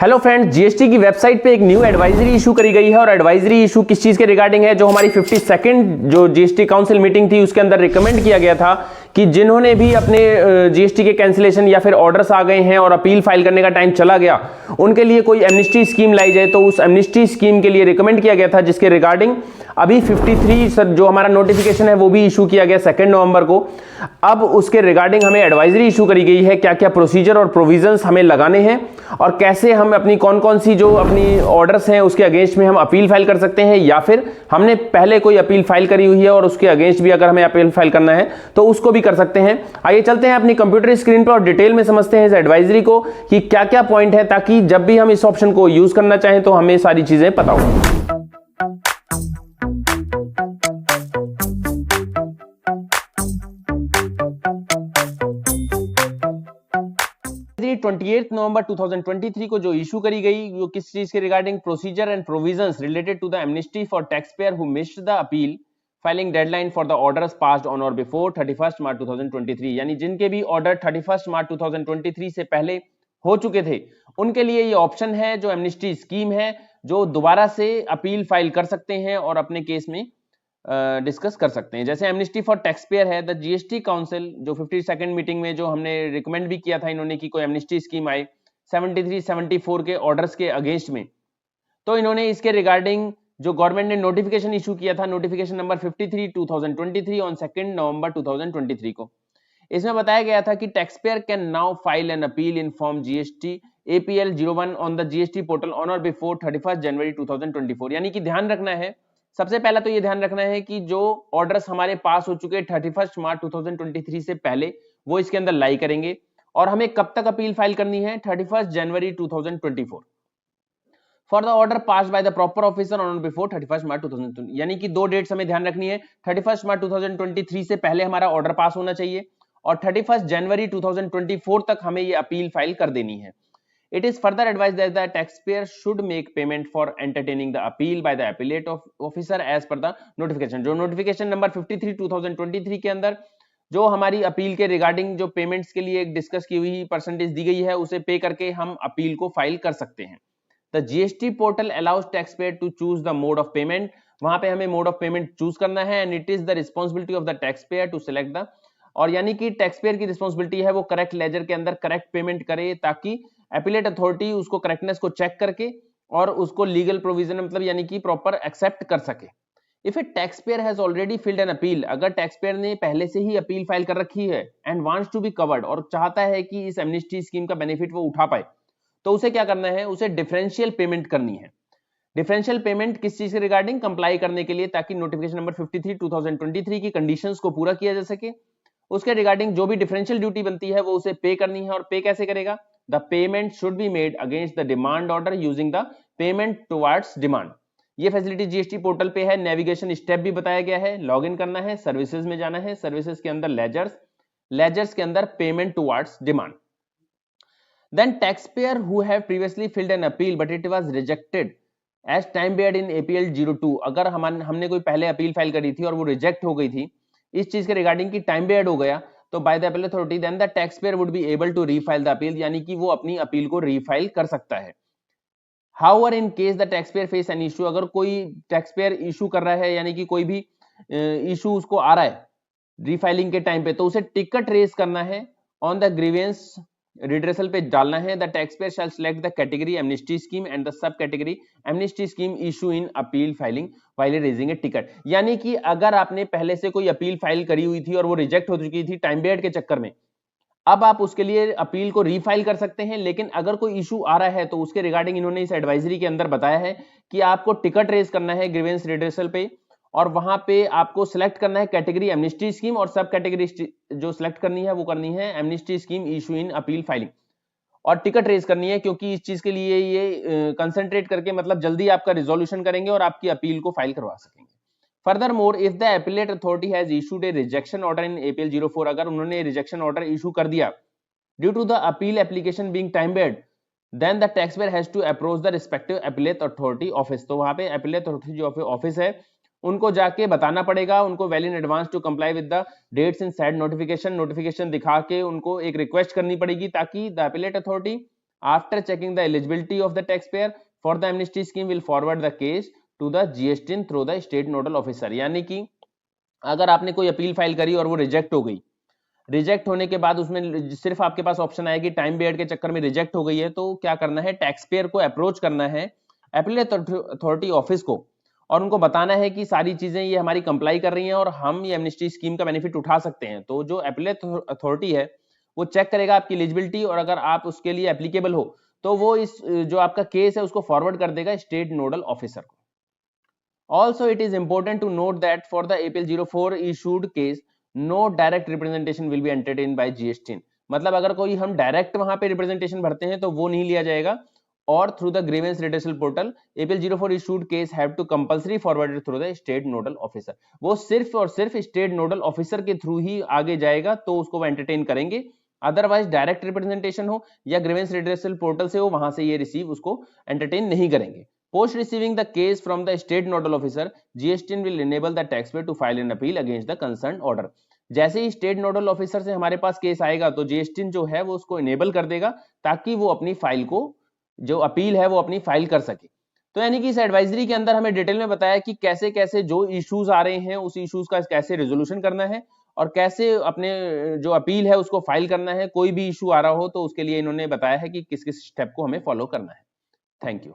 Hello friends, GST की website पे एक न्यू एडवाइजरी इशू करी गई है और एडवाइजरी इशू किस चीज के रिगार्डिंग है, जो हमारी 52nd जो जीएसटी काउंसिल मीटिंग थी उसके अंदर रिकमेंड किया गया था कि जिन्होंने भी अपने जीएसटी के कैंसिलेशन या फिर ऑर्डर्स आ गए हैं और अपील फाइल करने का टाइम चला गया, उनके लिए कोई एमनिस्टी स्कीम लाई जाए। तो उस एमनिस्टी स्कीम के लिए रिकमेंड किया गया था, जिसके रिगार्डिंग अभी 53 जो हमारा नोटिफिकेशन है वो भी इशू किया गया 2 नवंबर को। अब उसके रिगार्डिंग हमें एडवाइजरी इशू करी गई है, क्या क्या प्रोसीजर और प्रोविजंस हमें लगाने हैं और कैसे हम अपनी कौन कौन सी जो अपनी ऑर्डर्स हैं उसके अगेंस्ट में हम अपील फाइल कर सकते हैं, या फिर हमने पहले कोई अपील फाइल करी हुई है और उसके अगेंस्ट भी अगर हमें अपील फाइल करना है तो उसको भी कर सकते हैं। आइए चलते हैं अपनी कंप्यूटर स्क्रीन पर और डिटेल में समझते हैं इस एडवाइजरी को कि क्या क्या पॉइंट है, ताकि जब भी हम इस ऑप्शन को यूज करना चाहें तो हमें सारी चीजें पता हो। 28 नवंबर 2023 को जो इशू करी गई, वो किस चीज के regarding, procedure and provisions related to the amnesty for tax payer who missed the appeal filing deadline for the orders passed on or before 31 March 2023। यानी जिनके भी ऑर्डर 31 मार्च 2023 से पहले हो चुके थे उनके लिए ये ऑप्शन है, जो एमनिस्टी स्कीम है, जो दोबारा से अपील फाइल कर सकते हैं और अपने केस में डिस्कस कर सकते हैं। जैसे एमनिस्टी फॉर टैक्स पेयर है, द जीएसटी काउंसिल जो 52nd मीटिंग में जो हमने रिकमेंड भी किया था इन्होंने कि कोई एमनिस्टी स्कीम आए 73-74 के ऑर्डर्स के अगेंस्ट में, तो इन्होंने इसके रिगार्डिंग जो गवर्नमेंट ने नोटिफिकेशन इशू किया था, नोटिफिकेशन नंबर 53/2023 ऑन 2 नवंबर 2023 को, इसमें बताया गया था कि tax payer can now file an appeal in form GST APL 01 on the GST portal on or before 31 जनवरी 2024। यानी कि ध्यान रखना है, सबसे पहला तो ये ध्यान रखना है कि जो ऑर्डर्स हमारे पास हो चुके 31 मार्च 2023 से पहले वो इसके अंदर लाई करेंगे। और हमें कब तक अपील फाइल करनी है, 31 जनवरी 2024 for the order pass by the proper officer on before 31 March 2023। यानी कि दो डेट्स हमें ध्यान रखनी है, 31 मार्च 2023 से पहले हमारा ऑर्डर पास होना चाहिए और 31 जनवरी 2024 तक हमें ये अपील फाइल कर देनी है। It is further advised that the taxpayer should make payment for entertaining the appeal by the appellate officer as per the notification। जो नोटिफिकेशन नंबर 53/2023 के अंदर जो हमारी अपील के रिगार्डिंग जो पेमेंट्स के लिए डिस्कस की हुई परसेंटेज दी गई है, उसे पे करके हम अपील को फाइल कर सकते हैं। The GST portal allows tax payer to choose the mode of payment. वहां पे हमें मोड ऑफ पेमेंट चूज करना है, and it is the responsibility of the tax payer to select the, और यानी कि टैक्स पेयर की रिस्पॉन्सिबिलिटी है वो करेक्ट लेजर के अंदर करेक्ट पेमेंट करे, ताकि एपिलेट अथॉरिटी उसको करेक्टनेस को चेक करके और उसको लीगल प्रोविजन मतलब यानी कि प्रॉपर एक्सेप्ट कर सके। If a tax payer has already filed an appeal, अगर टैक्स पेयर ने पहले से ही अपील फाइल कर रखी है and wants to be covered, और चाहता है कि इस एमनिस्टी स्कीम का बेनिफिट वो उठा पाए, तो उसे क्या करना है, उसे डिफरेंशियल पेमेंट करनी है। डिफरेंशियल पेमेंट किस चीज के रिगार्डिंग, कंप्लाई करने के लिए, ताकि नोटिफिकेशन नंबर 53/2023 की कंडीशंस को पूरा किया जा सके। उसके रिगार्डिंग जो भी डिफरेंशियल ड्यूटी बनती है वो उसे पे करनी है, और पे कैसे करेगा, the payment should be made against the demand order using the payment towards demand. ये फैसिलिटी जीएसटी पोर्टल पे है, नेविगेशन स्टेप भी बताया गया है, लॉग इन करना है, सर्विसेज में जाना है, सर्विसेज के अंदर लेजर्स, लेजर्स के अंदर payment towards demand. Then tax payer who have previously filed an appeal but it was rejected as time barred in APL 02, अगर हमने कोई पहले अपील फाइल करी थी और वो रिजेक्ट हो गई थी इस चीज के रिगार्डिंग की टाइम बेयर्ड हो गया, तो by the appeal authority then the tax payer would be able to refile the appeal, यानी कि वो अपनी अपील को रीफाइल कर सकता है। However in case the tax pair face an issue, अगर कोई टैक्स पेयर इशू कर रहा है यानी कि कोई भी इशू उसको आ रहा है रीफाइलिंग के टाइम पे, तो उसे टिकट रेज करना है, ऑन द ग्रीवेंस रिड्रेसल पे डालना है। The tax payer shall select the category amnesty scheme and the sub category amnesty scheme issue in appeal filing while raising a ticket. यानी कि अगर आपने पहले से कोई अपील फाइल करी हुई थी और वो रिजेक्ट हो चुकी थी टाइम बेयर्ड के चक्कर में, अब आप उसके लिए अपील को रीफाइल कर सकते हैं। लेकिन अगर कोई इशू आ रहा है तो उसके रिगार्डिंग इन्होंने इस एडवाइजरी के अंदर बताया है कि आपको टिकट रेज करना है ग्रीवेंस रिड्रेसल पे, और वहां पे आपको सिलेक्ट करना है कैटेगरी एमनिस्टी स्कीम, और सब कैटेगरी जो सिलेक्ट करनी है वो करनी है amnesty scheme issue in appeal filing, और टिकट रेज करनी है, क्योंकि इस चीज के लिए ये कंसंट्रेट करके मतलब जल्दी आपका रिजोल्यूशन करेंगे और आपकी अपील को फाइल करवा सकेंगे। Furthermore if the appellate authority has issued a rejection order in APL 04, अगर उन्होंने रिजेक्शन ऑर्डर इशू कर दिया due to the appeal application being time barred, then the tax payer has to approach the respective appellate authority office. तो वहां पे appellate authority जो office है उनको जाके बताना पड़ेगा, उनको well in advance to comply with the dates in said notification, notification दिखा के उनको एक रिक्वेस्ट करनी पड़ेगी, ताकि the appellate authority After checking the eligibility of the taxpayer for the amnesty scheme, will forward the case to the GSTIN through the state nodal officer. यानी कि अगर आपने कोई अपील फाइल करी और वो रिजेक्ट हो गई, रिजेक्ट होने के बाद उसमें सिर्फ आपके पास ऑप्शन आएगी टाइम पीरियड के चक्कर में रिजेक्ट हो गई है, तो क्या करना है, टैक्स पेयर को अप्रोच करना है अपील अथॉरिटी ऑफिस को और उनको बताना है कि सारी चीजें ये हमारी कंप्लाई कर रही हैं और हम ये एमनेस्टी स्कीम का बेनिफिट उठा सकते हैं। तो जो अपील अथॉरिटी है वो चेक करेगा आपकी एलिजिबिलिटी और अगर आप उसके लिए एप्लीकेबल हो तो वो इस जो आपका केस है उसको फॉरवर्ड कर देगा स्टेट नोडल ऑफिसर को। Also, it is important to note that for the APL 04 issued case, no direct representation will be entertained by GSTIN. मतलब अगर कोई हम डायरेक्ट वहां पे रिप्रेजेंटेशन भरते हैं तो वो नहीं लिया जाएगा और through the grievance redressal portal APL 04 issued case have to compulsory forwarded through the state nodal officer. वो सिर्फ और सिर्फ स्टेट नोडल ऑफिसर के थ्रू ही आगे जाएगा तो उसको वो एंटरटेन करेंगे, अदरवाइज डायरेक्ट रिप्रेजेंटेशन हो या ग्रीवेंस रिड्रेसल पोर्टल से हो वहां से ये रिसीव उसको एंटरटेन नहीं करेंगे। Post receiving the case from the state nodal officer, GSTIN will enable the taxpayer to file an appeal against the concerned order. जैसे ही स्टेट नोडल ऑफिसर से हमारे पास केस आएगा तो GSTIN जो है वो उसको इनेबल कर देगा ताकि वो अपनी फाइल को जो अपील है वो अपनी फाइल कर सके। तो यानी कि इस एडवाइजरी के अंदर हमें डिटेल में बताया कि कैसे कैसे जो इश्यूज आ रहे हैं उस इश्यूज का कैसे रेजोल्यूशन करना है और कैसे अपने जो अपील है उसको फाइल करना है। कोई भी इशू आ रहा हो तो उसके लिए इन्होंने बताया है कि किस किस स्टेप को हमें फॉलो करना है। Thank you.